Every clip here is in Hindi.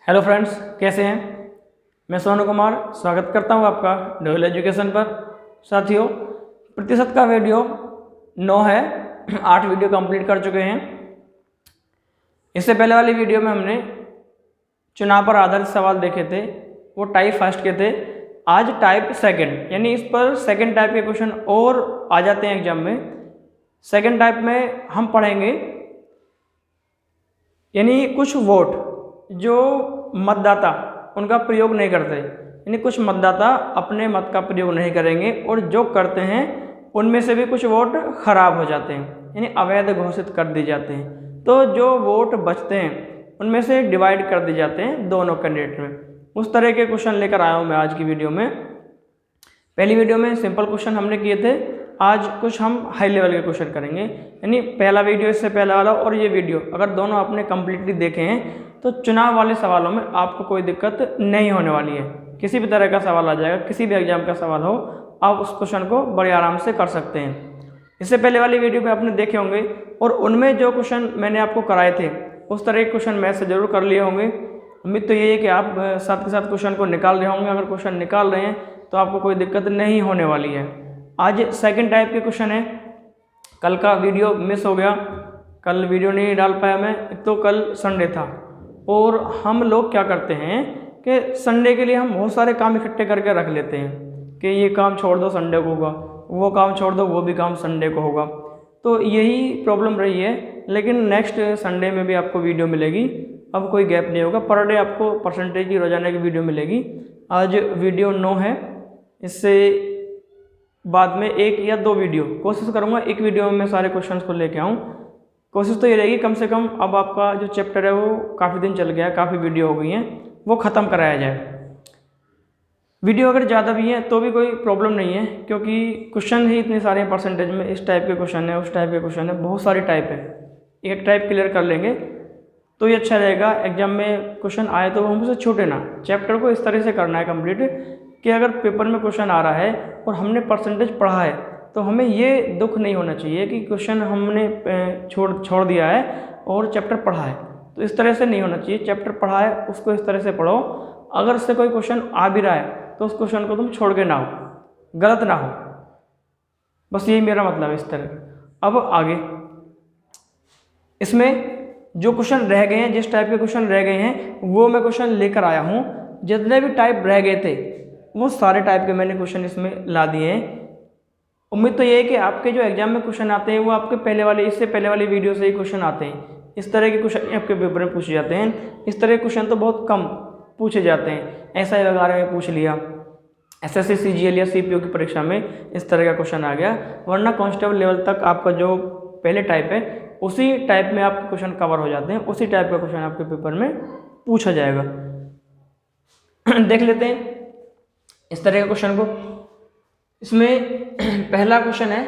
हेलो फ्रेंड्स, कैसे हैं। मैं सोनू कुमार स्वागत करता हूं आपका डोयल एजुकेशन पर। साथियों, प्रतिशत का वीडियो 9 है, 8 वीडियो कंप्लीट कर चुके हैं। इससे पहले वाली वीडियो में हमने चुनाव पर आधारित सवाल देखे थे, वो टाइप फर्स्ट के थे। आज टाइप सेकंड, यानी इस पर सेकंड टाइप के क्वेश्चन और आ जाते हैं एग्जाम में। सेकंड टाइप में हम पढ़ेंगे यानी कुछ वोट जो मतदाता उनका प्रयोग नहीं करते, यानी कुछ मतदाता अपने मत का प्रयोग नहीं करेंगे और जो करते हैं उनमें से भी कुछ वोट खराब हो जाते हैं, यानी अवैध घोषित कर दिए जाते हैं। तो जो वोट बचते हैं उनमें से डिवाइड कर दिए जाते हैं दोनों कैंडिडेट में। उस तरह के क्वेश्चन लेकर आया हूँ मैं आज की वीडियो में। पहली वीडियो में सिंपल क्वेश्चन हमने किए थे, आज कुछ हम हाई लेवल के क्वेश्चन करेंगे। यानी पहला वीडियो, इससे पहला वाला और ये वीडियो अगर दोनों आपने कम्प्लीटली देखे हैं तो चुनाव वाले सवालों में आपको कोई दिक्कत नहीं होने वाली है। किसी भी तरह का सवाल आ जाएगा, किसी भी एग्जाम का सवाल हो, आप उस क्वेश्चन को बड़े आराम से कर सकते हैं। इससे पहले वाली वीडियो में आपने देखे होंगे और उनमें जो क्वेश्चन मैंने आपको कराए थे उस तरह के क्वेश्चन मैथ से जरूर कर लिए होंगे। उम्मीद तो ये है कि आप साथ के साथ क्वेश्चन को निकाल रहे होंगे। अगर क्वेश्चन निकाल रहे हैं तो आपको कोई दिक्कत नहीं होने वाली है। आज सेकंड टाइप के क्वेश्चन है। कल का वीडियो मिस हो गया, कल वीडियो नहीं डाल पाया मैं, तो कल संडे था और हम लोग क्या करते हैं कि संडे के लिए हम बहुत सारे काम इकट्ठे करके रख लेते हैं कि ये काम छोड़ दो संडे को होगा, वो काम छोड़ दो वो भी काम संडे को होगा। तो यही प्रॉब्लम रही है, लेकिन नेक्स्ट संडे में भी आपको वीडियो मिलेगी। अब कोई गैप नहीं होगा, पर डे आपको परसेंटेज की रोजाना की वीडियो मिलेगी। आज वीडियो 9 है, इससे बाद में 1 या 2 वीडियो कोशिश करूँगा एक वीडियो में मैं सारे क्वेश्चंस को लेके आऊँ। कोशिश तो ये रहेगी कम से कम अब आपका जो चैप्टर है वो काफ़ी दिन चल गया है, काफ़ी वीडियो हो गई हैं, वो ख़त्म कराया जाए। वीडियो अगर ज़्यादा भी है तो भी कोई प्रॉब्लम नहीं है, क्योंकि क्वेश्चन ही इतने सारे हैं परसेंटेज में। इस टाइप के क्वेश्चन है, उस टाइप के क्वेश्चन है, बहुत सारी टाइप है। एक टाइप क्लियर कर लेंगे तो ये अच्छा रहेगा। एग्जाम में क्वेश्चन आए तो वो हमसे छूटे ना। चैप्टर को इस तरह से करना है कंप्लीट कि अगर पेपर में क्वेश्चन आ रहा है और हमने परसेंटेज पढ़ा है तो हमें ये दुख नहीं होना चाहिए कि क्वेश्चन हमने छोड़ दिया है और चैप्टर पढ़ा है। तो इस तरह से नहीं होना चाहिए। चैप्टर पढ़ा है उसको इस तरह से पढ़ो, अगर उससे कोई क्वेश्चन आ भी रहा है तो उस क्वेश्चन को तुम छोड़ के ना हो, गलत ना हो, बस यही मेरा मतलब है इस तरह। अब आगे इसमें जो क्वेश्चन रह गए हैं, जिस टाइप के क्वेश्चन रह गए हैं वो मैं क्वेश्चन लेकर आया हूँ। जितने भी टाइप रह गए थे वो सारे टाइप के मैंने क्वेश्चन इसमें ला दिए हैं। उम्मीद तो ये है कि आपके जो एग्जाम में क्वेश्चन आते हैं वो आपके इससे पहले वाली वीडियो से ही क्वेश्चन आते हैं। इस तरह के क्वेश्चन आपके पेपर में पूछे जाते हैं। इस तरह के क्वेश्चन तो बहुत कम पूछे जाते हैं। SI वगैरह में पूछ लिया, SSC CGL या CPO की परीक्षा में इस तरह का क्वेश्चन आ गया, वरना कांस्टेबल लेवल तक आपका जो पहले टाइप है उसी टाइप में आपके क्वेश्चन कवर हो जाते हैं। उसी टाइप का क्वेश्चन आपके पेपर में पूछा जाएगा। देख लेते हैं इस तरह के क्वेश्चन को। इसमें पहला क्वेश्चन है,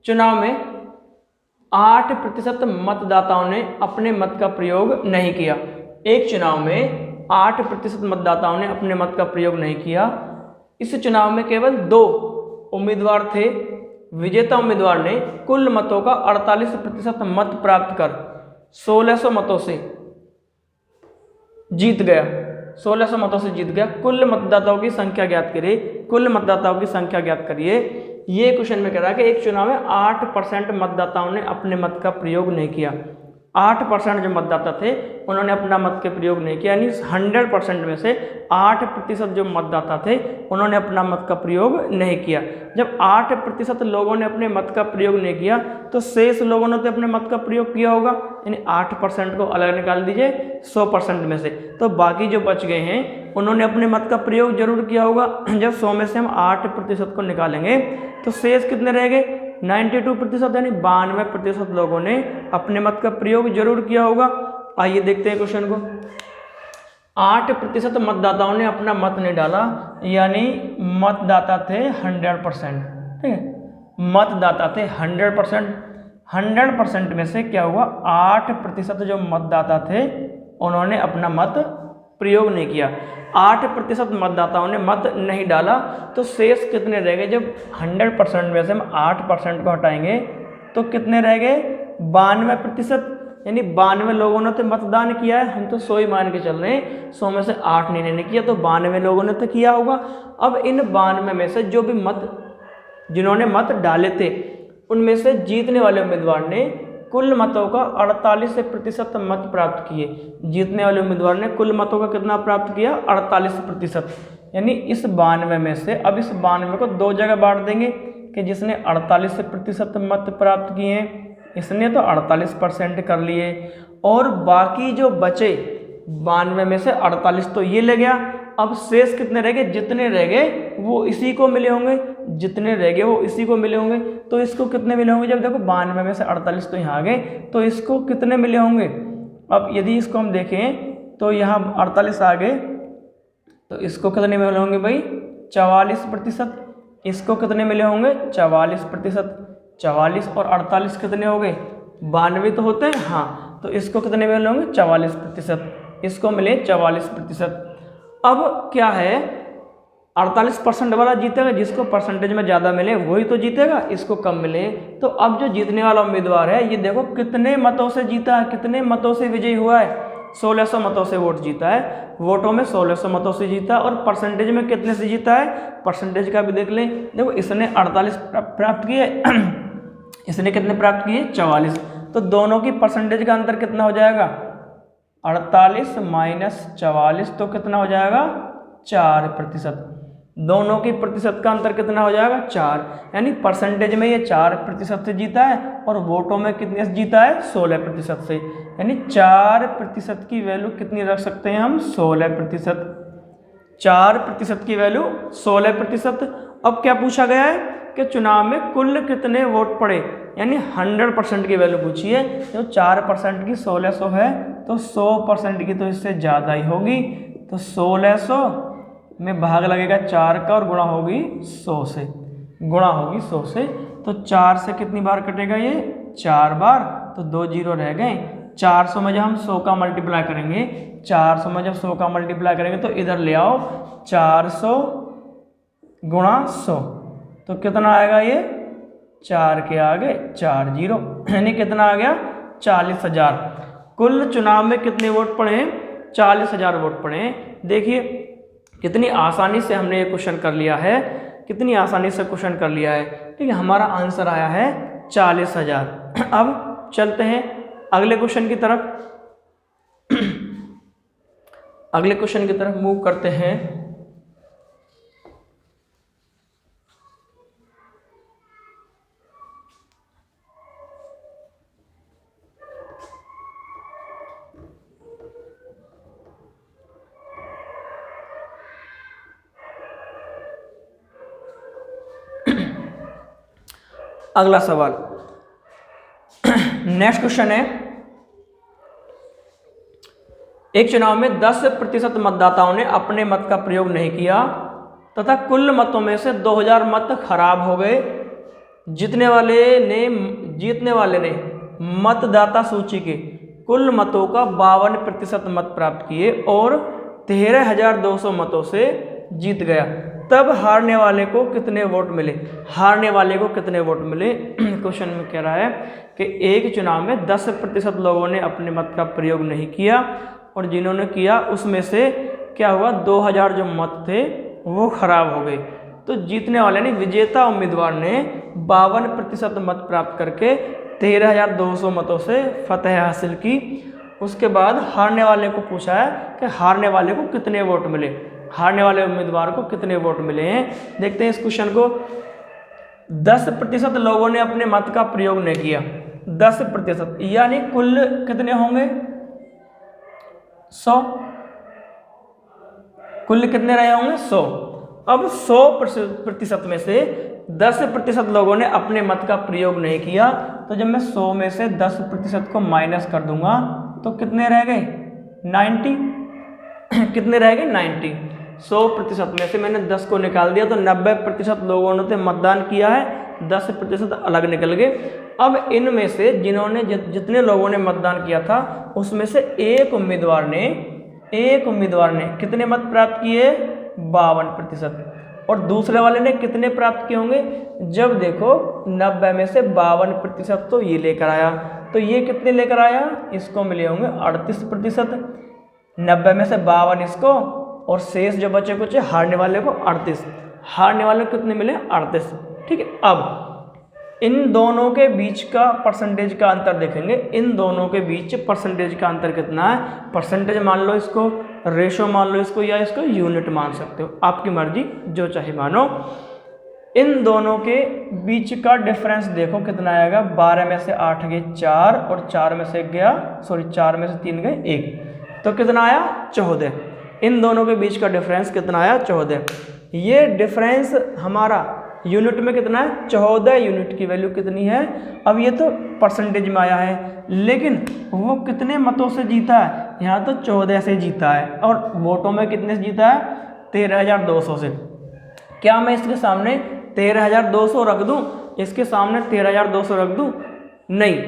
चुनाव में 8% मतदाताओं ने अपने मत का प्रयोग नहीं किया। एक चुनाव में 8% मतदाताओं ने अपने मत का प्रयोग नहीं किया। इस चुनाव में केवल 2 उम्मीदवार थे। विजेता उम्मीदवार ने कुल मतों का 48% मत प्राप्त कर 1600 मतों से जीत गया। 1600 मतों से जीत गया। कुल मतदाताओं की संख्या ज्ञात करिए। कुल मतदाताओं की संख्या ज्ञात करिए। ये क्वेश्चन में कह रहा है कि एक चुनाव में 8% मतदाताओं ने अपने मत का प्रयोग नहीं किया। 8% जो मतदाता थे उन्होंने अपना मत के प्रयोग नहीं किया, यानी 100% में से 8% जो मतदाता थे उन्होंने अपना मत का प्रयोग नहीं किया। जब 8% लोगों ने अपने मत का प्रयोग नहीं किया तो शेष लोगों ने तो अपने मत का प्रयोग किया होगा, यानी 8% को अलग निकाल दीजिए 100% में से, तो बाकी जो बच गए हैं उन्होंने अपने मत का प्रयोग जरूर किया होगा। जब 100 में से हम 8% को निकालेंगे तो शेष कितने रह गए? 92%, यानी 92% लोगों ने अपने मत का प्रयोग जरूर किया होगा। आइए देखते हैं क्वेश्चन को। 8% मतदाताओं ने अपना मत नहीं डाला, यानी मतदाता थे 100%। ठीक है, मतदाता थे 100%। 100% में से क्या हुआ? 8% जो मतदाता थे उन्होंने अपना मत प्रयोग नहीं किया। 8% मतदाताओं ने मत नहीं डाला, तो शेष कितने रह गए? जब 100% में से हम 8% को हटाएंगे तो कितने रह गए? 92%। यानी 92 लोगों ने तो मतदान किया है, हम तो 100 ही मान के चल रहे हैं, 100 में से 8 ने किया, तो 92 लोगों ने तो किया होगा। अब इन 92 में से जो भी जिन्होंने मत डाले थे उनमें से जीतने वाले उम्मीदवार ने कुल मतों का 48% मत प्राप्त किए। जीतने वाले उम्मीदवार ने कुल मतों का कितना प्राप्त किया? 48%। यानी इस 92 में से, अब इस 92 को 2 जगह बांट देंगे कि जिसने 48% मत प्राप्त किए हैं, इसने तो 48% कर लिए, और बाकी जो बचे 92 में से 48 तो ये ले गया। अब शेष कितने रह गए? जितने रह गए वो इसी को मिले होंगे, जितने रह गए वो इसी को मिले होंगे। तो इसको कितने मिले होंगे? जब देखो 92 में से 48 तो यहाँ आ गए, तो इसको कितने मिले होंगे? अब यदि इसको हम देखें तो यहाँ 48 आ गए, तो इसको कितने मिले होंगे भाई? 44%। इसको कितने मिले होंगे? 44%। 44 और 48 कितने हो गए? 92 तो होते हैं, हाँ, तो इसको कितने मिले होंगे? 44%। इसको मिले 44%। अब क्या है, 48% वाला जीतेगा, जिसको परसेंटेज में ज़्यादा मिले वही तो जीतेगा, इसको कम मिले। तो अब जो जीतने वाला उम्मीदवार है ये देखो कितने मतों से जीता है, कितने मतों से विजयी हुआ है? 1600 मतों से वोट जीता है, वोटों में 1600 मतों से जीता, और परसेंटेज में कितने से जीता है? परसेंटेज का भी देख लें। देखो इसने 48 प्राप्त किए, इसने कितने प्राप्त किए? 44। तो दोनों की परसेंटेज का अंतर कितना हो जाएगा? 48 माइनस 44, तो कितना हो जाएगा? 4%। दोनों की प्रतिशत का अंतर कितना हो जाएगा? 4। यानी परसेंटेज में ये 4% से जीता है, और वोटों में कितने से जीता है? 16% से। यानी 4% की वैल्यू कितनी रख सकते हैं हम? 16%। 4% की वैल्यू 16%। अब क्या पूछा गया है कि चुनाव में कुल कितने वोट पड़े, यानी 100% की वैल्यू पूछी है। तो 4% की 1600 है, तो 100% की तो इससे ज़्यादा ही होगी। तो 1600 में भाग लगेगा 4 का, और गुणा होगी 100 से, गुणा होगी 100 से। तो 4 से कितनी बार कटेगा ये? 4 बार, तो 2 जीरो रह गए। 400 में जब हम 100 का मल्टीप्लाई करेंगे, 400 में जब 100 का मल्टीप्लाई करेंगे तो इधर ले आओ, 400 गुणा 100, तो कितना आएगा ये? 4 के आगे 4 जीरो, यानी कितना आ गया? 40,000। कुल चुनाव में कितने वोट पड़े हैं? 40,000 वोट पड़े हैं। देखिए कितनी आसानी से हमने ये क्वेश्चन कर लिया है, कितनी आसानी से क्वेश्चन कर लिया है। ठीक है, हमारा आंसर आया है 40,000। अब चलते हैं अगले क्वेश्चन की तरफ, अगले क्वेश्चन की तरफ मूव करते हैं। अगला सवाल, नेक्स्ट क्वेश्चन है, एक चुनाव में 10% मतदाताओं ने अपने मत का प्रयोग नहीं किया तथा कुल मतों में से 2000 मत खराब हो गए। जीतने वाले ने मतदाता सूची के कुल मतों का 52% मत प्राप्त किए और 13,200 मतों से जीत गया। तब हारने वाले को कितने वोट मिले? हारने वाले को कितने वोट मिले? क्वेश्चन में कह रहा है कि एक चुनाव में 10% लोगों ने अपने मत का प्रयोग नहीं किया, और जिन्होंने किया उसमें से क्या हुआ? 2000 जो मत थे वो खराब हो गए। तो जीतने वाले ने, विजेता उम्मीदवार ने 52% मत प्राप्त करके 13,200 मतों से फतह हासिल की। उसके बाद हारने वाले को पूछा है कि हारने वाले को कितने वोट मिले, हारने वाले उम्मीदवार को कितने वोट मिले हैं। देखते हैं इस क्वेश्चन को। 10% लोगों ने अपने मत का प्रयोग नहीं किया, 10%, यानी कुल कितने होंगे? 100। कुल कितने रहे होंगे? 100। अब 100% में से 10% लोगों ने अपने मत का प्रयोग नहीं किया, तो जब मैं 100 में से 10% को माइनस कर दूंगा तो कितने रह गए? 90। कितने रह गए? 90। 100% में से मैंने 10 को निकाल दिया, तो 90% लोगों ने मतदान किया है, 10% अलग निकल गए। अब इनमें से जितने लोगों ने मतदान किया था उसमें से एक उम्मीदवार ने कितने मत प्राप्त किए? 52%। और दूसरे वाले ने कितने प्राप्त किए होंगे? जब देखो 90 में से 52% तो ये लेकर आया, तो ये कितने लेकर आया, इसको मिले होंगे 38%, 90 में से 52 इसको, और शेष जो बचे कुछ हारने वाले को 38, हारने वाले को कितने मिले 38। ठीक है, अब इन दोनों के बीच का परसेंटेज का अंतर देखेंगे, इन दोनों के बीच परसेंटेज का अंतर कितना है, परसेंटेज मान लो इसको, रेशो मान लो इसको, या इसको यूनिट मान सकते हो, आपकी मर्जी जो चाहे मानो। इन दोनों के बीच का डिफरेंस देखो कितना आएगा, 12 में से 8 गए 4, और 4 में से गया 4 में से 3 गए 1, तो कितना आया 14। इन दोनों के बीच का डिफरेंस कितना आया 14। ये डिफरेंस हमारा यूनिट में कितना है 14 यूनिट की वैल्यू कितनी है। अब ये तो परसेंटेज में आया है, लेकिन वो कितने मतों से जीता है, यहाँ तो 14 से जीता है, और वोटों में कितने से जीता है 13,200 से। क्या मैं इसके सामने 13,200 रख दूँ, इसके सामने 13,200 रख दूँ, नहीं,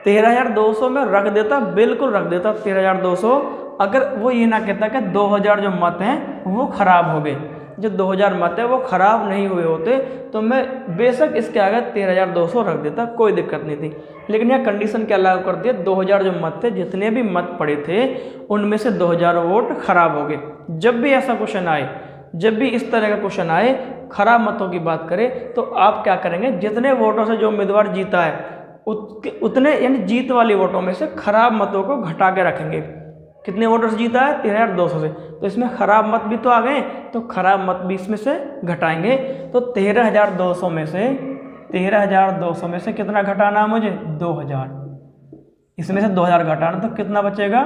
13,200 में रख देता, बिल्कुल रख देता 13,200, अगर वो ये ना कहता कि 2,000 जो मत हैं वो ख़राब हो गए, जो 2,000 मत है वो ख़राब नहीं हुए होते, तो मैं बेशक इसके आगे 13,200 रख देता, कोई दिक्कत नहीं थी। लेकिन यह कंडीशन क्या लागू कर दिया, 2,000 जो मत थे, जितने भी मत पड़े थे उनमें से 2,000 वोट खराब हो गए। जब भी ऐसा क्वेश्चन आए, जब भी इस तरह का क्वेश्चन आए, खराब मतों की बात करें, तो आप क्या करेंगे, जितने वोटों से जो उम्मीदवार जीता है उतने यानी जीत वाली वोटों में से खराब मतों को घटा के रखेंगे। कितने वोटों से जीता है 13,200 से, तो इसमें खराब मत भी तो आ गए, तो खराब मत भी इसमें से घटाएंगे। तो 13,200 में से 13,200 में से कितना घटाना है मुझे 2,000, इसमें से 2,000 घटाना, तो कितना बचेगा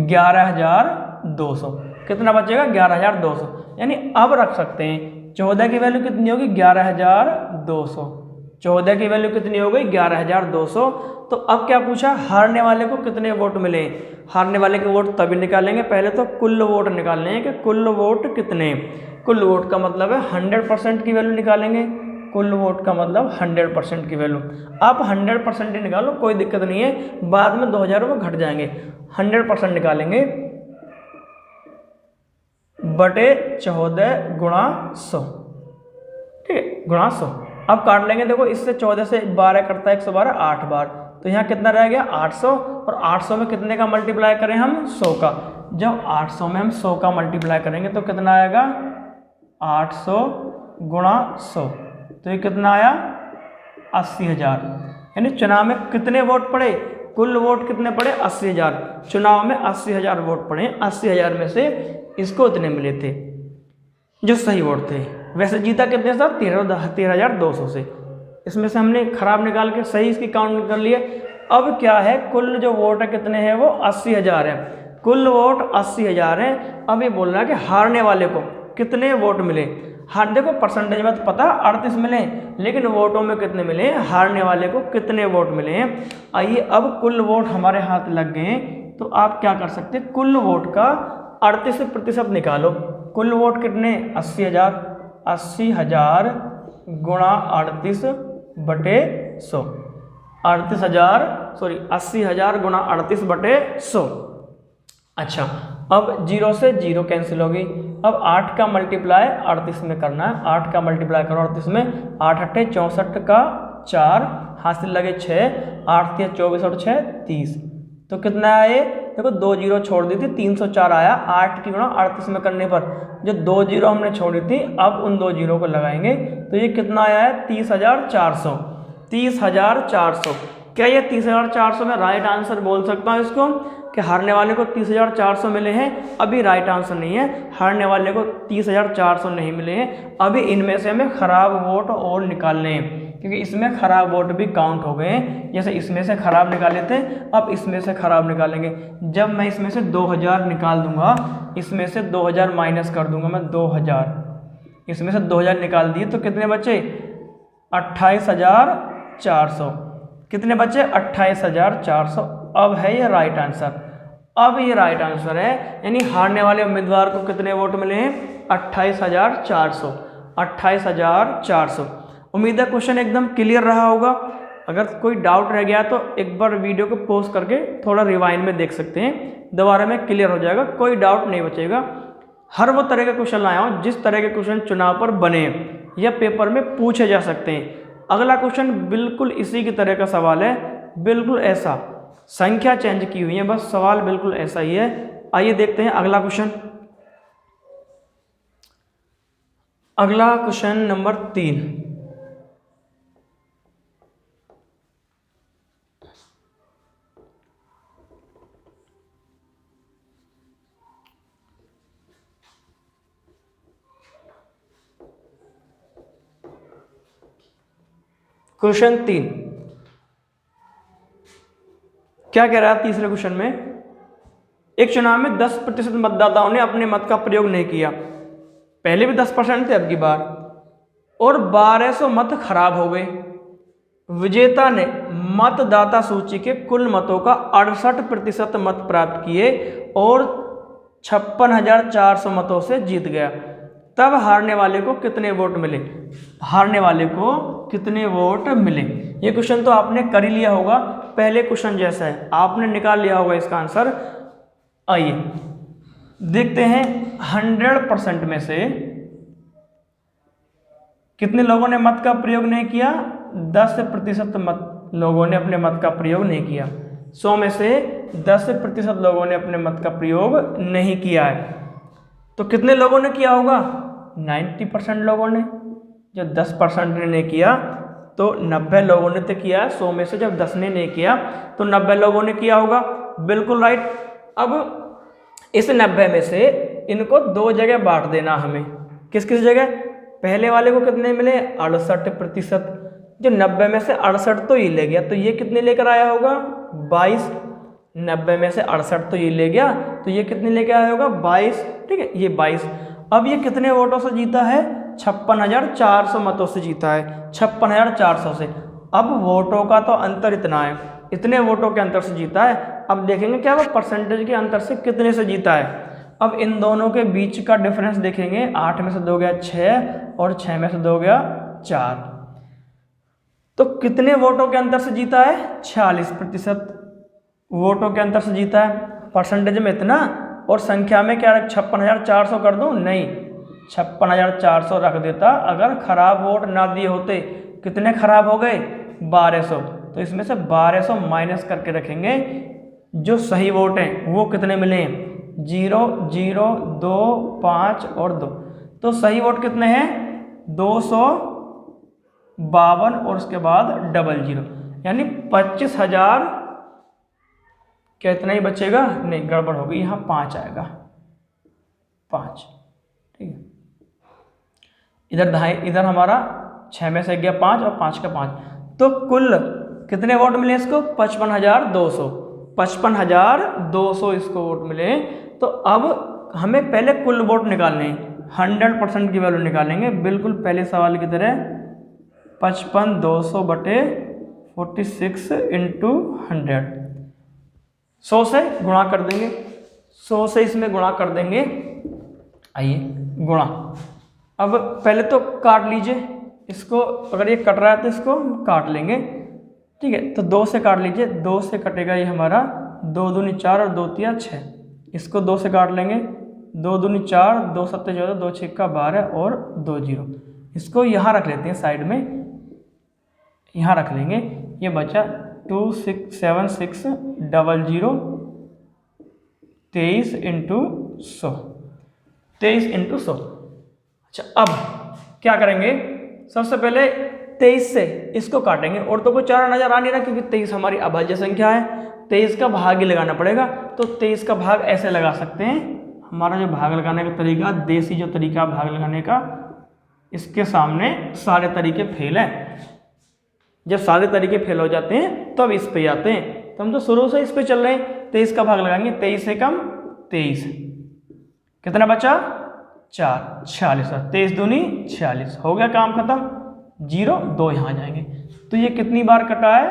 11,200, कितना बचेगा 11,200। यानी अब रख सकते हैं 14 की वैल्यू कितनी होगी 11,200, 14 की वैल्यू कितनी हो गई 11,200। तो अब क्या पूछा, हारने वाले को कितने वोट मिले, हारने वाले के वोट तभी निकालेंगे, पहले तो कुल वोट निकालने हैं कि कुल वोट कितने, कुल वोट का मतलब है 100% की वैल्यू निकालेंगे, कुल वोट का मतलब 100% की वैल्यू। आप 100% ही निकालो, कोई दिक्कत नहीं है, बाद में 2,000 वो घट जाएंगे। 100% निकालेंगे बटे 14 गुणा 100, ठीक है, गुणा 100। अब काट लेंगे, देखो इससे 14 से 12 करता है 112, 8 बार, तो यहाँ कितना रह गया 800, और 800 में कितने का मल्टीप्लाई करें हम 100 का। जब 800 में हम 100 का मल्टीप्लाई करेंगे तो कितना आएगा 800 गुणा 100, तो ये कितना आया 80,000। यानी चुनाव में कितने वोट पड़े, कुल वोट कितने पड़े 80,000, चुनाव में 80,000 वोट पड़े, 80,000 में से इसको इतने मिले थे जो सही वोट थे। वैसे जीता कितने सर 13,200 से, इसमें से हमने खराब निकाल के सही इसकी काउंट कर लिए। अब क्या है, कुल जो वोट है कितने हैं वो 80,000 है, कुल वोट 80,000 है। अब ये बोल रहा है कि हारने वाले को कितने वोट मिले, हार देखो परसेंटेज में तो पता 38 मिले, लेकिन वोटों में कितने मिले, हारने वाले को कितने वोट मिले हैं। आइए अब कुल वोट हमारे हाथ लग गए, तो आप क्या कर सकते हैं, कुल वोट का 38% निकालो। कुल वोट कितने 80,000, 80,000 गुणा 38 बटे 100, 80,000 गुणा 38 बटे 100। अच्छा, अब 0 से 0 कैंसिल हो गई। अब 8 का मल्टीप्लाई 38 में करना है, 8 का मल्टीप्लाई करो 38 में, 8 अट्ठे 64 का 4, हासिल लगे 6, 8 3 24 और 6 30, तो कितना आए, देखो 2 जीरो छोड़ दी थी 304 आया। 8 की गुणा 38 में करने पर जो 2 जीरो हमने छोड़ी थी, अब उन 2 जीरो को लगाएंगे तो ये कितना आया है 30,400, 30,400। क्या ये 30,400 में राइट आंसर बोल सकता हूँ इसको कि हारने वाले को 30,400 मिले हैं? अभी राइट आंसर नहीं है, हारने वाले को 30,400 नहीं मिले हैं। अभी इनमें से हमें ख़राब वोट और निकालने हैं, क्योंकि इसमें ख़राब वोट भी काउंट हो गए हैं। जैसे इसमें से ख़राब निकाले थे, अब इसमें से ख़राब निकालेंगे। जब मैं इसमें से 2,000 निकाल दूंगा, इसमें से 2,000 माइनस कर दूंगा मैं 2,000, इसमें से 2,000 निकाल दिए तो कितने बचे 28,400, कितने बचे 28,400। अब है ये राइट आंसर, अब ये राइट आंसर है। यानी हारने वाले उम्मीदवार को कितने वोट मिले हैं 28,400, 28,400। उम्मीद है क्वेश्चन एकदम क्लियर रहा होगा। अगर कोई डाउट रह गया तो एक बार वीडियो को पॉज करके थोड़ा रिवाइंड में देख सकते हैं, दोबारा में क्लियर हो जाएगा, कोई डाउट नहीं बचेगा। हर वो तरह के क्वेश्चन लाया हूँ जिस तरह के क्वेश्चन चुनाव पर बने या पेपर में पूछे जा सकते हैं। अगला क्वेश्चन बिल्कुल इसी की तरह का सवाल है, बिल्कुल ऐसा, संख्या चेंज की हुई है, बस सवाल बिल्कुल ऐसा ही है। आइए देखते हैं अगला क्वेश्चन। अगला क्वेश्चन नंबर 3। क्वेश्चन 3 क्या कह रहा है? तीसरे क्वेश्चन में, एक चुनाव में 10% मतदाताओं ने अपने मत का प्रयोग नहीं किया। पहले भी 10% थे, अब की बार, और 1200 मत खराब हो गए। विजेता ने मतदाता सूची के कुल मतों का 68% मत प्राप्त किए और 56,400 मतों से जीत गया। तब हारने वाले को कितने वोट मिले? हारने वाले को कितने वोट मिले? ये क्वेश्चन तो आपने कर ही लिया होगा, पहले क्वेश्चन जैसा है, आपने निकाल लिया होगा इसका आंसर। आइए देखते हैं 100% में से कितने लोगों ने मत का प्रयोग नहीं किया? 10% मत लोगों ने अपने मत का प्रयोग नहीं किया। 100 में से 10% लोगों ने अपने मत का प्रयोग नहीं किया है। तो कितने लोगों ने किया होगा? 90% लोगों ने। जब 10% ने नहीं किया तो 90 लोगों ने तो किया। 100 में से जब 10 ने नहीं किया तो 90 लोगों ने किया होगा। बिल्कुल राइट। अब इस 90 में से इनको 2 जगह बांट देना हमें। किस किस जगह? पहले वाले को कितने मिले? 68%। जो 90 में से 68 तो ये ले गया, तो ये कितने लेकर आया होगा? 22। 90 में से 68 तो ये ले गया, तो ये कितने लेकर आया होगा? 22। ठीक है, ये 22। अब ये कितने वोटों से जीता है? 56,400 मतों से जीता है। 56,400 से। अब वोटों का तो अंतर इतना है, इतने वोटों के अंतर से जीता है। अब देखेंगे क्या वो परसेंटेज के अंतर से कितने से जीता है। अब इन दोनों के बीच का डिफरेंस देखेंगे। 8 में से 2 गया 6 और 6 में से 2 गया 4। तो कितने वोटों के अंतर से जीता है? 46% वोटों के अंतर से जीता है। परसेंटेज में इतना, और संख्या में क्या 56,400 कर दूं? नहीं, 56,400 रख देता अगर खराब वोट ना दिए होते। कितने खराब हो गए? 1200। तो इसमें से 1200 माइनस करके रखेंगे। जो सही वोट हैं वो कितने मिले? 0, 0, 2, 5 और 2। तो सही वोट कितने हैं? 252 और उसके बाद 00, यानी 25,000। क्या इतना ही बचेगा? नहीं, गड़बड़ होगी, यहाँ 5 आएगा। 5, ठीक है। इधर हमारा 6 में से गया 5 और 5 का 5। तो कुल कितने वोट मिले इसको? 55,200। 55,200 इसको वोट मिले। तो अब हमें पहले कुल वोट निकालने हैं, 100% की वैल्यू निकालेंगे, बिल्कुल पहले सवाल की तरह। 55,200 बटे 46 इंटू 100, 100 से गुणा कर देंगे। 100 से इसमें गुणा कर देंगे। आइए गुणा। अब पहले तो काट लीजिए इसको, अगर ये कट रहा है तो इसको काट लेंगे। ठीक है, तो 2 से काट लीजिए। 2 से कटेगा ये हमारा 2 दूनी 4 और 2 तिया 6। इसको 2 से काट लेंगे। 2 दूनी 4, 2 सत्ते 14, 2 छक्का 12 और 2 0। इसको यहाँ रख लेते हैं साइड में, यहाँ रख लेंगे। ये बचा 267600, 23 इंटू 100, 23 इंटू 100। अच्छा, अब क्या करेंगे? सबसे पहले 23 से इसको काटेंगे, और तो कोई चारा नजर आ नहीं रहा क्योंकि 23 हमारी अभाज्य संख्या है। 23 का भाग ही लगाना पड़ेगा। तो 23 का भाग ऐसे लगा सकते हैं। हमारा जो भाग लगाने का तरीका, देसी जो तरीका भाग लगाने का, इसके सामने सारे तरीके फेल हैं। जब सारे तरीके फेल हो जाते हैं तब इस पे आते हैं। तो हम तो शुरू से इस पे चल रहे हैं। 23 का भाग लगाएंगे, 23 से कम 23, कितना बचा? 4, 46। 23 दूनी 46, हो गया काम खत्म। 0, 2 यहाँ जाएंगे। तो ये कितनी बार कटा है?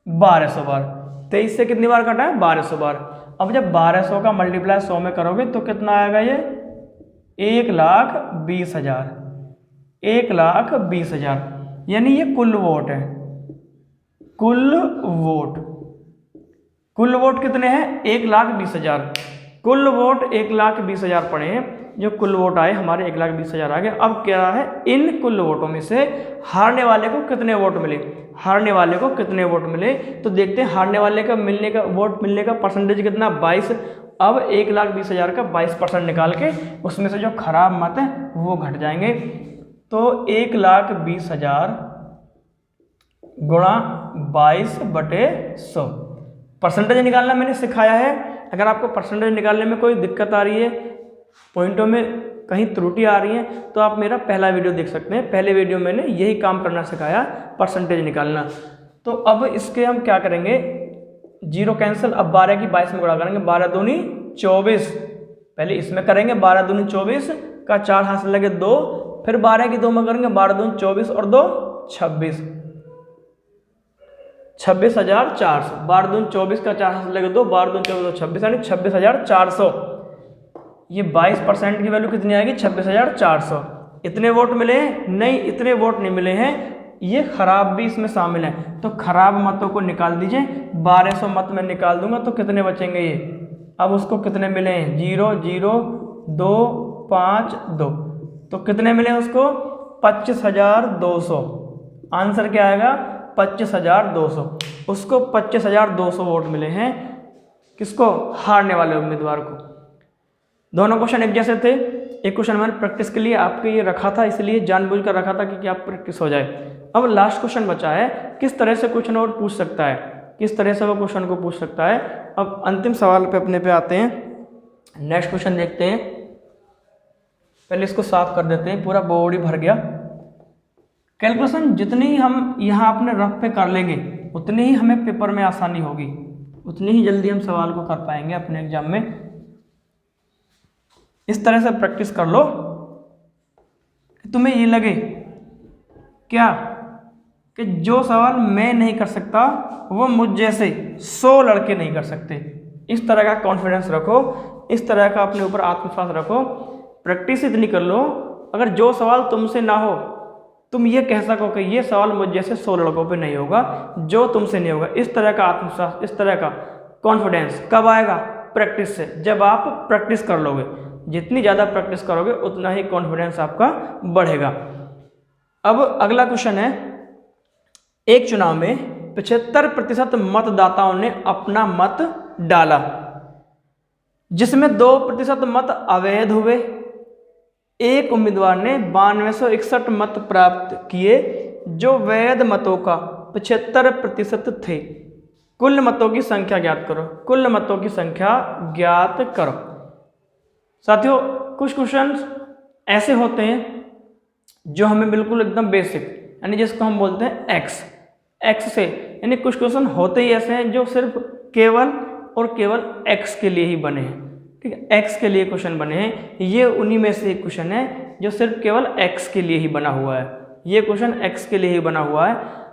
1200 बार। 23 से कितनी बार कटा है? 1200 बार। अब जब 1200 का मल्टीप्लाई 100 में करोगे तो कितना आएगा? ये 1,20,000। 1,20,000, यानी ये कुल वोट है। कुल वोट कितने हैं? 1,20,000। कुल वोट 1,20,000 पड़े हैं। जो कुल वोट आए हमारे 1,20,000 आ गए। अब क्या है, इन कुल वोटों में से हारने वाले को कितने वोट मिले, हारने वाले को कितने वोट मिले। तो देखते हैं हारने वाले का वोट मिलने का परसेंटेज कितना, 22। अब 1,20,000 का 22% निकाल के उसमें से जो खराब मत है वो घट जाएंगे। तो 1,20,000 गुणा 22/100 परसेंटेज निकालना मैंने सिखाया है। अगर आपको परसेंटेज निकालने में कोई दिक्कत आ रही है, पॉइंटों में कहीं त्रुटि आ रही है, तो आप मेरा पहला वीडियो देख सकते हैं। पहले वीडियो मैंने यही काम करना सिखाया, परसेंटेज निकालना। तो अब इसके हम क्या करेंगे, जीरो कैंसिल, अब 12 की 22 में गुणा करेंगे, 12 दूनी 24। पहले इसमें करेंगे, 12 दूनी 24 का 4 हाथ से लगे 2, फिर 12 की 2 में करेंगे, 12 दूनी 24 और 2 26, 26,400। 12 दूनी 24 का 4 हाथ से लगे 2, 12 दूनी 24 और 26 यानी 26,400। ये 22% की वैल्यू कितनी आएगी, 26,400। इतने वोट मिले हैं? नहीं, इतने वोट नहीं मिले हैं, ये खराब भी इसमें शामिल है। तो खराब मतों को निकाल दीजिए, 1200 मत में निकाल दूंगा तो कितने बचेंगे ये। अब उसको कितने मिले हैं, 0 0 2 5 2, तो कितने मिले हैं उसको, 25,200। आंसर क्या आएगा, 25,200। उसको 25,200 वोट मिले हैं। किसको, हारने वाले उम्मीदवार को। दोनों क्वेश्चन एक जैसे थे। एक क्वेश्चन मैंने प्रैक्टिस के लिए आपके ये रखा था, इसलिए जानबूझकर रखा था कि आप प्रैक्टिस हो जाए। अब लास्ट क्वेश्चन बचा है, किस तरह से क्वेश्चन और पूछ सकता है, किस तरह से वो क्वेश्चन को पूछ सकता है। अब अंतिम सवाल पे अपने पे आते हैं, नेक्स्ट क्वेश्चन देखते हैं। पहले इसको साफ कर देते हैं, पूरा बॉडी भर गया। कैलकुलेशन जितनी हम यहाँ अपने रफ पे कर लेंगे उतनी ही हमें पेपर में आसानी होगी, उतनी ही जल्दी हम सवाल को कर पाएंगे अपने एग्जाम में। इस तरह से प्रैक्टिस कर लो कि तुम्हें ये लगे क्या कि जो सवाल मैं नहीं कर सकता वो मुझ जैसे 100 लड़के नहीं कर सकते। इस तरह का कॉन्फिडेंस रखो, इस तरह का अपने ऊपर आत्मविश्वास रखो, प्रैक्टिस इतनी कर लो। अगर जो सवाल तुमसे ना हो, तुम ये कह सको कि ये सवाल मुझ जैसे 100 लड़कों पे नहीं होगा, जो तुमसे नहीं होगा। इस तरह का आत्मविश्वास, इस तरह का कॉन्फिडेंस कब आएगा, प्रैक्टिस से। जब आप प्रैक्टिस कर लोगे, जितनी ज़्यादा प्रैक्टिस करोगे उतना ही कॉन्फिडेंस आपका बढ़ेगा। अब अगला क्वेश्चन है, एक चुनाव में 75% मतदाताओं ने अपना मत डाला, जिसमें 2% मत अवैध हुए। एक उम्मीदवार ने 9261 मत प्राप्त किए, जो वैध मतों का 75% थे। कुल मतों की संख्या ज्ञात करो, कुल मतों की संख्या ज्ञात करो। साथियों, कुछ क्वेश्चंस ऐसे होते हैं जो हमें बिल्कुल एकदम बेसिक, यानी जिसको हम बोलते हैं एक्स से, यानी कुछ क्वेश्चन होते ही ऐसे हैं जो सिर्फ केवल और केवल एक्स के लिए ही बने हैं। ठीक है, एक्स के लिए क्वेश्चन बने हैं। ये उन्हीं में से एक क्वेश्चन है जो सिर्फ केवल एक्स के लिए ही बना हुआ है। ये क्वेश्चन एक्स के लिए ही बना हुआ है।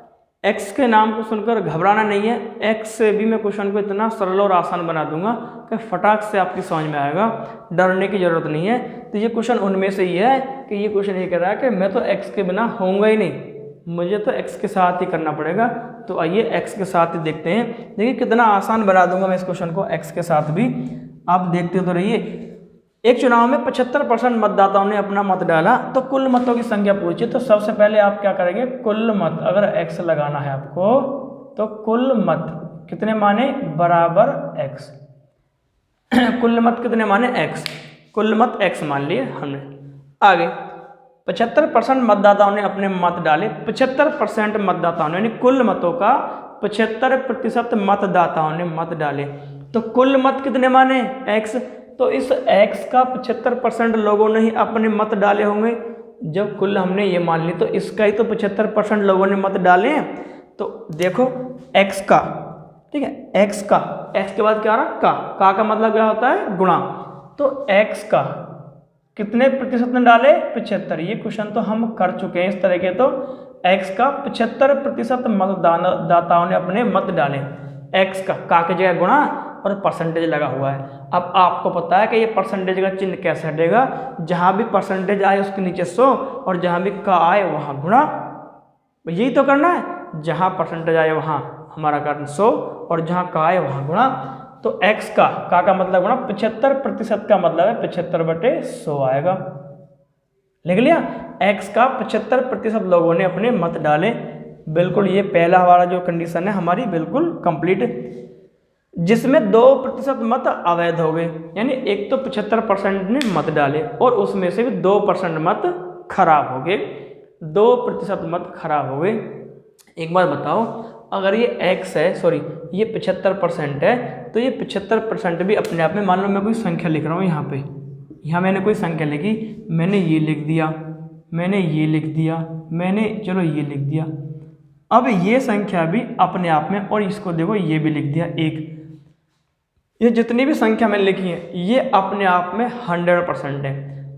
एक्स के नाम को सुनकर घबराना नहीं है, एक्स से भी मैं क्वेश्चन को इतना सरल और आसान बना दूंगा कि फटाक से आपकी समझ में आएगा, डरने की ज़रूरत नहीं है। तो ये क्वेश्चन उनमें से ही है कि ये क्वेश्चन ये कह रहा है कि मैं तो एक्स के बिना होऊंगा ही नहीं, मुझे तो एक्स के साथ ही करना पड़ेगा। तो आइए एक्स के साथ ही देखते हैं। देखिए कितना आसान बना दूंगा मैं इस क्वेश्चन को एक्स के साथ भी, आप देखते तो रहिए। एक चुनाव में 75% मतदाताओं ने अपना मत डाला, तो कुल मतों की संख्या पूछी। तो सबसे पहले आप क्या करेंगे, कुल मत, अगर एक्स लगाना है आपको तो कुल मत कितने माने, बराबर एक्स। कुल मत कितने माने, एक्स, कुल मत एक्स मान लिए हमने। आगे 75% मतदाताओं ने अपने मत डाले, 75% मतदाताओं ने, यानी कुल मतों का 75% मतदाताओं ने मत डाले। तो कुल मत कितने माने, एक्स। तो इस x का 75% लोगों ने ही अपने मत डाले होंगे। जब कुल हमने ये मान ली तो इसका ही तो 75% लोगों ने मत डाले हैं। तो देखो x का, ठीक है, x का, x के बाद क्या आ रहा, का मतलब क्या होता है, गुणा। तो x का कितने प्रतिशत ने डाले, 75। ये क्वेश्चन तो हम कर चुके हैं इस तरह के। तो x का 75% मतदाताओं ने अपने मत डाले। x का की जगह गुणा और परसेंटेज लगा हुआ है। अब आपको पता है कि ये परसेंटेज का चिन्ह कैसे हटेगा, जहाँ भी परसेंटेज आए उसके नीचे 100 और जहाँ भी का आए वहाँ गुणा। यही तो करना है, जहाँ परसेंटेज आए वहाँ हमारा करना 100 और जहाँ का आए वहाँ गुणा। तो x का मतलब होना 75% का मतलब है 75/100 आएगा। लिख लिया। x का 75% लोगों ने अपने मत डाले। बिल्कुल ये पहला हमारा जो कंडीशन है हमारी बिल्कुल कंप्लीट, जिसमें 2% मत अवैध हो गए, यानी एक तो 75% ने मत डाले और उसमें से भी 2% मत खराब हो गए, 2% मत खराब हो गए। एक बात बताओ, अगर ये x है, सॉरी ये 75% है, तो ये 75% भी अपने आप में, मान लो मैं कोई संख्या लिख रहा हूँ यहाँ मैंने कोई संख्या लिखी, मैंने ये लिख दिया, मैंने ये लिख दिया, मैंने चलो ये लिख दिया। अब ये संख्या भी अपने आप में, और इसको देखो ये भी लिख दिया 1, ये जितनी भी संख्या मैंने लिखी है ये अपने आप में 100% है,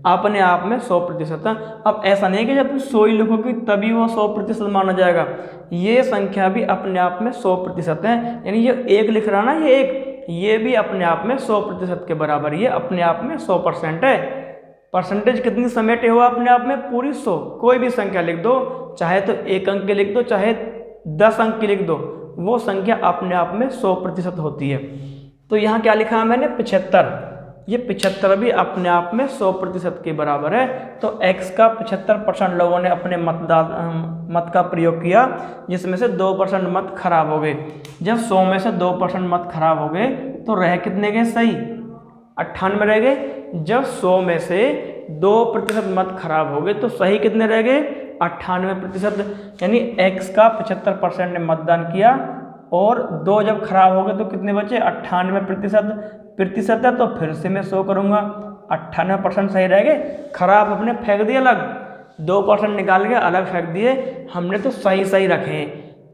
अपने आप में 100% है। अब ऐसा नहीं है कि जब तुम 100 ही लिखोगे तभी वो 100% माना जाएगा, ये संख्या भी अपने आप में 100% है। यानी ये 1 लिख रहा ना, ये 1, ये भी अपने आप में 100% के बराबर, ये अपने आप में 100% है। परसेंटेज कितनी समेटे हुआ अपने आप में? पूरी 100। कोई भी संख्या लिख दो, चाहे तो 1 अंक की लिख दो, चाहे 10 अंक की लिख दो, वो संख्या अपने आप में 100% होती है। तो यहाँ क्या लिखा है मैंने? 75। ये 75 भी अपने आप में 100% के बराबर है। तो x का 75% लोगों ने अपने मत का प्रयोग किया, जिसमें से 2% मत खराब हो गए। जब 100 में से 2% मत खराब हो गए तो रह कितने गए सही? 98 रह गए। जब 100 में से 2% मत खराब हो गए तो सही कितने रह गए? 98%। यानी x का 75% ने मतदान किया और 2 जब खराब हो गए तो कितने बचे? 98% है। तो फिर से मैं 100 करूँगा, 98% सही रह गए। खराब अपने फेंक दिए अलग, 2% निकाल के अलग फेंक दिए, हमने तो सही रखे हैं।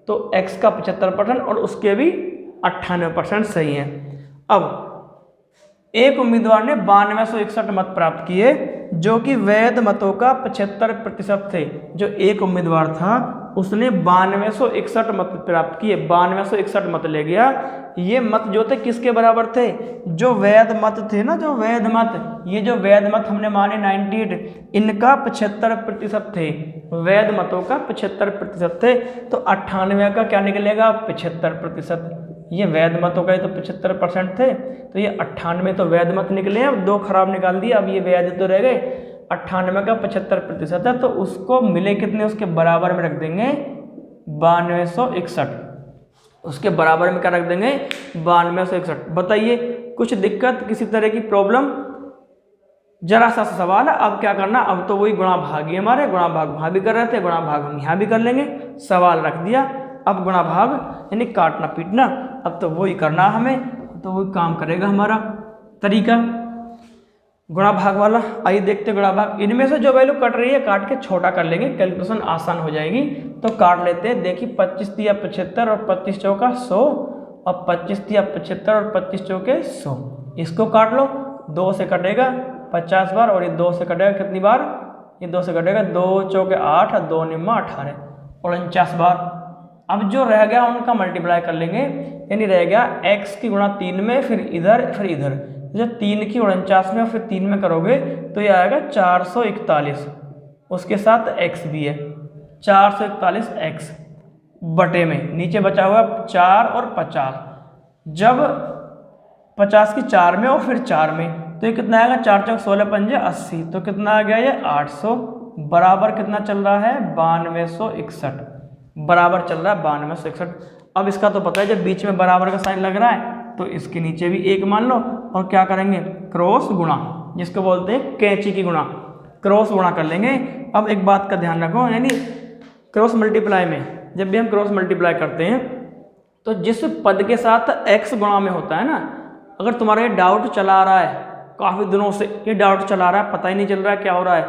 तो x का 75% और उसके भी 98% सही है। अब एक उम्मीदवार ने 9261 मत प्राप्त किए, जो कि वैध मतों का 75% थे। जो एक उम्मीदवार था उसने 9261 मत प्राप्त किए, 9261 मत ले गया। ये मत जो थे किसके बराबर थे? जो वैध मत थे ना, जो वैध मत, ये जो वैध मत हमने माने 98, इनका 75% थे। वैध मतों का 75% थे। तो 98 का क्या निकलेगा? 75%। ये वैध मतों का तो 75% थे, तो ये 98 तो वैध मत निकले। अब 2 खराब निकाल दिए, अब ये वैध तो रह गए। 98 का 75% है, तो उसको मिले कितने? उसके बराबर में रख देंगे 9261। उसके बराबर में क्या रख देंगे? 9261। बताइए कुछ दिक्कत, किसी तरह की प्रॉब्लम? जरा सा सवाल है। अब क्या करना? अब तो वही गुणा भाग ही हमारे, गुणा भाग वहाँ भी कर रहे थे, गुणा भाग हम यहाँ भी कर लेंगे। सवाल रख दिया, अब गुणा भाग यानी काटना पीटना, अब तो वही करना हमें, तो वही काम करेगा हमारा तरीका गुणा भाग वाला। आइए देखते गुणा भाग। इनमें से जो वैल्यू कट रही है काट के छोटा कर लेंगे, कैलकुलेशन आसान हो जाएगी। तो काट लेते हैं। देखिए 25 तिया 75 और 25 चौका 100, और 25 तिया 75 और 25 चौके 100। इसको काट लो, 2 से कटेगा 50 बार, और ये 2 से कटेगा कितनी बार? ये 2 से कटेगा 2 चौके 8 और 2 निम्मा 18, 49 बार। अब जो रह गया उनका मल्टीप्लाई कर लेंगे, यानी रह गया x की गुणा 3 में, फिर इधर जब 3 की 49 में और फिर 3 में करोगे तो ये आएगा 441, उसके साथ x भी है, 441x बटे में नीचे बचा हुआ 4 और 50। जब 50 की 4 में और फिर 4 में, तो ये कितना आएगा? 4 चौक 16 पंजे 80, तो कितना आ गया ये? 800। बराबर कितना चल रहा है? 9261 बराबर चल रहा है 9261। अब इसका तो पता है, जब बीच में बराबर का साइन लग रहा है तो इसके नीचे भी 1 मान लो, और क्या करेंगे? क्रॉस गुणा, जिसको बोलते हैं कैंची की गुणा, क्रॉस गुणा कर लेंगे। अब एक बात का ध्यान रखो, यानी क्रॉस मल्टीप्लाई में जब भी हम क्रॉस मल्टीप्लाई करते हैं तो जिस पद के साथ x गुणा में होता है ना, अगर तुम्हारा ये डाउट चला आ रहा है काफ़ी दिनों से, ये डाउट चला आ रहा है, पता ही नहीं चल रहा है क्या हो रहा है,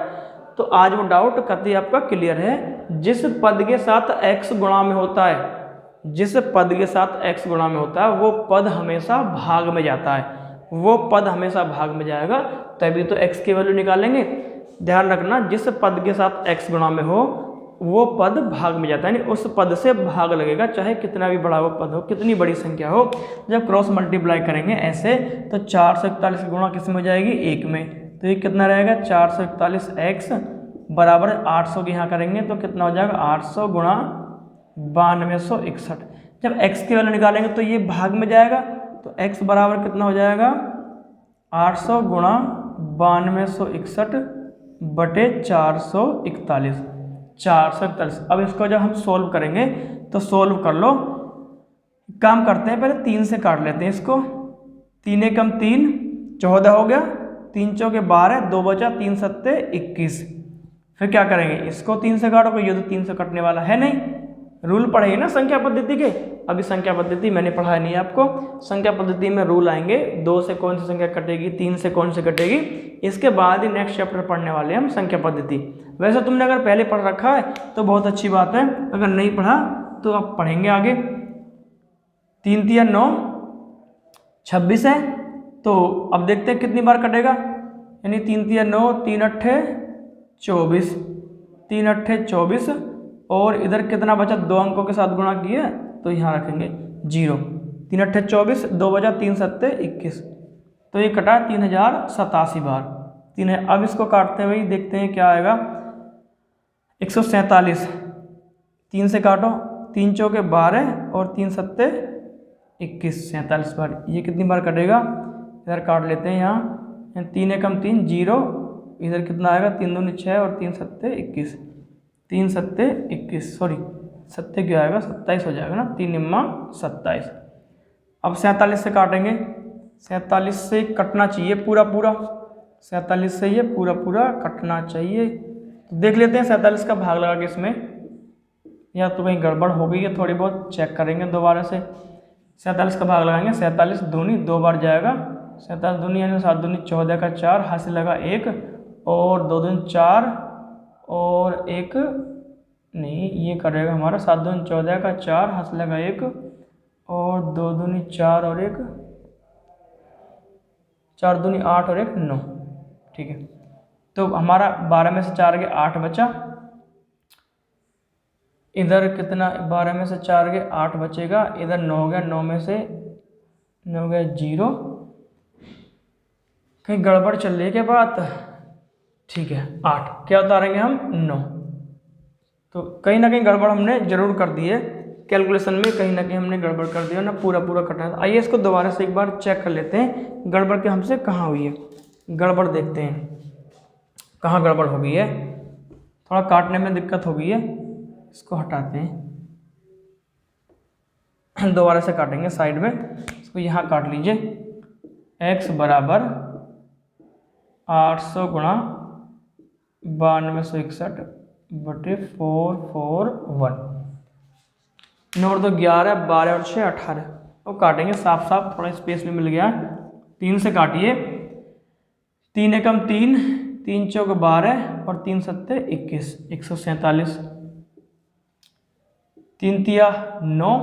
तो आज वो डाउट कतई आपका क्लियर है। जिस पद के साथ x गुणा में होता है, जिस पद के साथ x गुणा में होता है वो पद हमेशा भाग में जाता है, वो पद हमेशा भाग में जाएगा, तभी तो x की वैल्यू निकालेंगे। ध्यान रखना, जिस पद के साथ x गुणा में हो वो पद भाग में जाता है, यानी उस पद से भाग लगेगा, चाहे कितना भी बड़ा वो पद हो, कितनी बड़ी संख्या हो। जब क्रॉस मल्टीप्लाई करेंगे ऐसे, तो 441 गुणा किस में हो जाएगी? 1 में, तो ये कितना रहेगा? 441x बराबर 800 की यहाँ करेंगे तो कितना हो जाएगा? 800 गुणा 9261। जब x की वैल्यू निकालेंगे तो ये भाग में जाएगा, तो x बराबर कितना हो जाएगा 800 गुणा 9261 बटे 441। 441। अब इसको जब हम सोल्व करेंगे तो सोल्व कर लो। काम करते हैं, पहले 3 से काट लेते हैं इसको। 3 एकम 3, 14 हो गया, 3 चौके 12, 2 बचा, 3 सत्ते 21। फिर क्या करेंगे, इसको 3 से काटोगे, ये तो 3 से कटने वाला है नहीं। रूल पढ़ेगी ना संख्या पद्धति के। अभी संख्या पद्धति मैंने पढ़ाया नहीं है आपको। संख्या पद्धति में रूल आएंगे, 2 से कौन सी संख्या कटेगी, 3 से कौन सी कटेगी, इसके बाद ही नेक्स्ट चैप्टर पढ़ने वाले हम संख्या पद्धति। वैसे तुमने अगर पहले पढ़ रखा है तो बहुत अच्छी बात है, अगर नहीं पढ़ा तो आप पढ़ेंगे आगे। 3 तिया 9, 26 है, तो अब देखते हैं कितनी बार कटेगा। यानी 3 तिया 9, 3 अट्ठे 24, 3 अट्ठे 24, और इधर कितना बचा, 2 अंकों के साथ गुणा किए तो यहाँ रखेंगे 0। 3 अट्ठे 24, 2 बचा, 3 सत्ते 21, तो ये कटा 3087 बार। 3 अब इसको काटते हुए देखते हैं क्या आएगा। 147, 3 से काटो, 3 चौके 12 और 3 सत्ते 21, 47 बार। ये कितनी बार कटेगा, इधर काट लेते हैं यहाँ। 3 एकम 3, 0, इधर कितना आएगा, 3 दूनी 6 और 3 सत्ते 21, 3 सत्ते 21, सॉरी सत्ते क्या आएगा, 27 हो जाएगा ना, 3 निम्मा 27। अब 47 से काटेंगे, 47 से कटना चाहिए पूरा पूरा, 47 से ये पूरा पूरा कटना चाहिए। तो देख लेते हैं 47 का भाग लगा के इसमें, या तो कहीं गड़बड़ हो गई है थोड़ी बहुत, चेक करेंगे दोबारा से। 47 का भाग लगाएंगे, 47 दूनी 2 बार जाएगा, 47 दूनी यानी 7 दूनी 14 का 4, हाथ से लगा 1, और 2 दूनी 4, और 1 नहीं, ये करेगा हमारा 7 दूनी 14 का 4, हाथ से लगा 1, और 2 दूनी 4 और 1, 4 दूनी 8 और 1 9। ठीक है, तो हमारा 12 में से 4 गए 8 बचा। इधर कितना, 12 में से 4 गए 8 बचेगा, इधर 9 हो गया, 9 में से 9 गया 0। कहीं गड़बड़ चल रही है क्या बात, ठीक है 8, क्या उतारेंगे हम 9। तो कहीं ना कहीं गड़बड़ हमने जरूर कर दी है, कैलकुलेशन में कहीं ना कहीं हमने गड़बड़ कर दिया ना, पूरा पूरा कटना है। आइए इसको दोबारा से एक बार चेक कर लेते हैं, गड़बड़ के हमसे कहाँ हुई है। गड़बड़ देखते हैं कहाँ गड़बड़ हो गई है, थोड़ा काटने में दिक्कत हो गई है, इसको हटाते हैं, दोबारा से काटेंगे साइड में। इसको यहाँ काट लीजिए। x बराबर 800 गुणा 9261 बटे 441, 9 तो 11, 12 और 6 18। तो काटेंगे साफ साफ, थोड़ा स्पेस भी मिल गया। 3 से काटिए, 3 एकम 3, 3 चौक 12 और 3 सत्ते 21, 147। 3 तिया 9,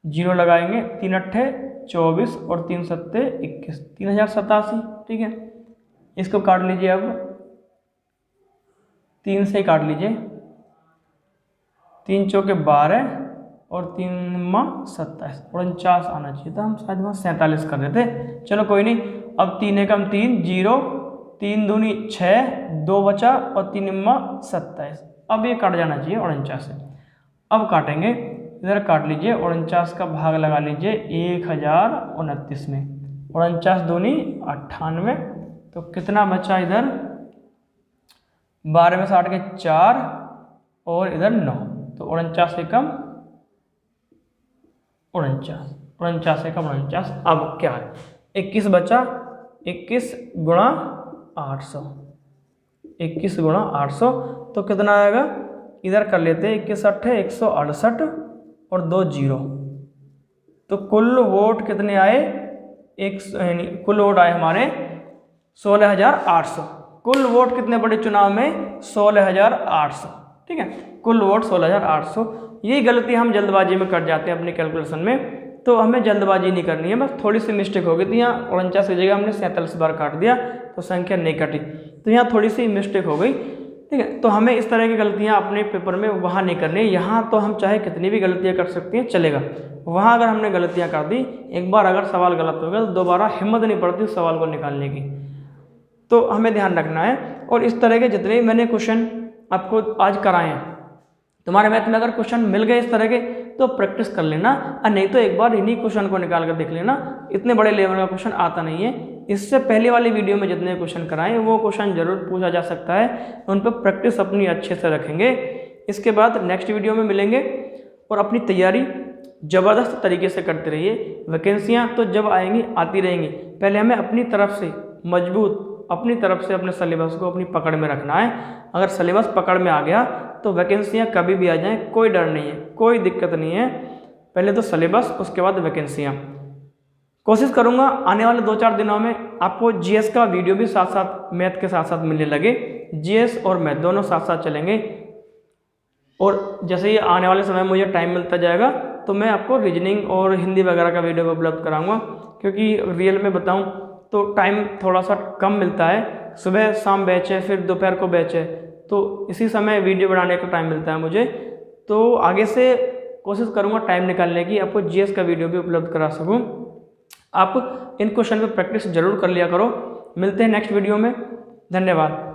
0 लगाएंगे, 3 अट्ठे 24 और 3 सत्ते 21, 3087। ठीक है, इसको काट लीजिए। अब 3 से काट लीजिए, 3 चौके 12 और 3 निम्मा 27, 49 आना चाहिए था, हम शायद वहाँ 47 कर रहे थे, चलो कोई नहीं। अब 3 एकम 3, 0, 3 दूनी 6, 2 बचा और 3 निम्मा 27। अब ये कट जाना चाहिए 49 से। अब काटेंगे, इधर काट लीजिए, 49 का भाग लगा लीजिए 1029 में, 49 दूनी 98, तो कितना बचा इधर, 12 में 60 के 4 और इधर 9, तो 49 से कम 49, 49 से कम 49। अब क्या है, 21 बचा, 21 गुणा 800, 21 गुणा 800, तो कितना आएगा, इधर कर लेते हैं, 21 अट्ठे 168 और 2 0, तो कुल वोट कितने आए, कुल वोट आए हमारे 16,800। कुल वोट कितने बड़े चुनाव में, 16,800। ठीक है, कुल वोट 16,800। यही गलती हम जल्दबाजी में कर जाते हैं अपनी कैलकुलेशन में, तो हमें जल्दबाजी नहीं करनी है, बस थोड़ी सी मिस्टेक हो गई थी। यहाँ 49 की जगह हमने 47 बार काट दिया तो संख्या नहीं कटी, तो यहाँ थोड़ी सी मिस्टेक हो गई। ठीक है, तो हमें इस तरह की गलतियाँ अपने पेपर में वहाँ नहीं करनी है। यहाँ तो हम चाहे कितनी भी गलतियाँ कर सकते हैं, चलेगा। वहाँ अगर हमने गलतियाँ कर दी, एक बार अगर सवाल गलत हो गया तो दोबारा हिम्मत नहीं पड़ती सवाल को निकालने की, तो हमें ध्यान रखना है। और इस तरह के जितने भी मैंने क्वेश्चन आपको आज कराए हैं, तुम्हारे मैथ में अगर क्वेश्चन मिल गए इस तरह के, तो प्रैक्टिस कर लेना, और नहीं तो एक बार इन्हीं क्वेश्चन को निकाल कर देख लेना। इतने बड़े लेवल का क्वेश्चन आता नहीं है। इससे पहले वाली वीडियो में जितने क्वेश्चन कराएं वो क्वेश्चन जरूर पूछा जा सकता है, उन पर प्रैक्टिस अपनी अच्छे से रखेंगे। इसके बाद नेक्स्ट वीडियो में मिलेंगे और अपनी तैयारी ज़बरदस्त तरीके से करते रहिए। वैकेंसियाँ तो जब आएंगी आती रहेंगी, पहले हमें अपनी तरफ से मजबूत, अपनी तरफ से अपने सिलेबस को अपनी पकड़ में रखना है। अगर सिलेबस पकड़ में आ गया तो वैकेंसियाँ कभी भी आ जाएं, कोई डर नहीं है, कोई दिक्कत नहीं है। पहले तो सिलेबस, उसके बाद वैकेंसियाँ। कोशिश करूँगा आने वाले 2-4 दिनों में आपको जीएस का वीडियो भी साथ साथ मैथ के साथ साथ मिलने लगे। जीएस और मैथ दोनों साथ साथ चलेंगे, और जैसे ही आने वाले समय में मुझे टाइम मिलता जाएगा तो मैं आपको रीजनिंग और हिंदी वगैरह का वीडियो उपलब्ध कराऊंगा, क्योंकि रियल में बताऊं तो टाइम थोड़ा सा कम मिलता है। सुबह शाम बैच है, फिर दोपहर को बैच है, तो इसी समय वीडियो बनाने का टाइम मिलता है मुझे। तो आगे से कोशिश करूँगा टाइम निकालने की, आपको जीएस का वीडियो भी उपलब्ध करा सकूँ। आप इन क्वेश्चन पर प्रैक्टिस जरूर कर लिया करो। मिलते हैं नेक्स्ट वीडियो में। धन्यवाद।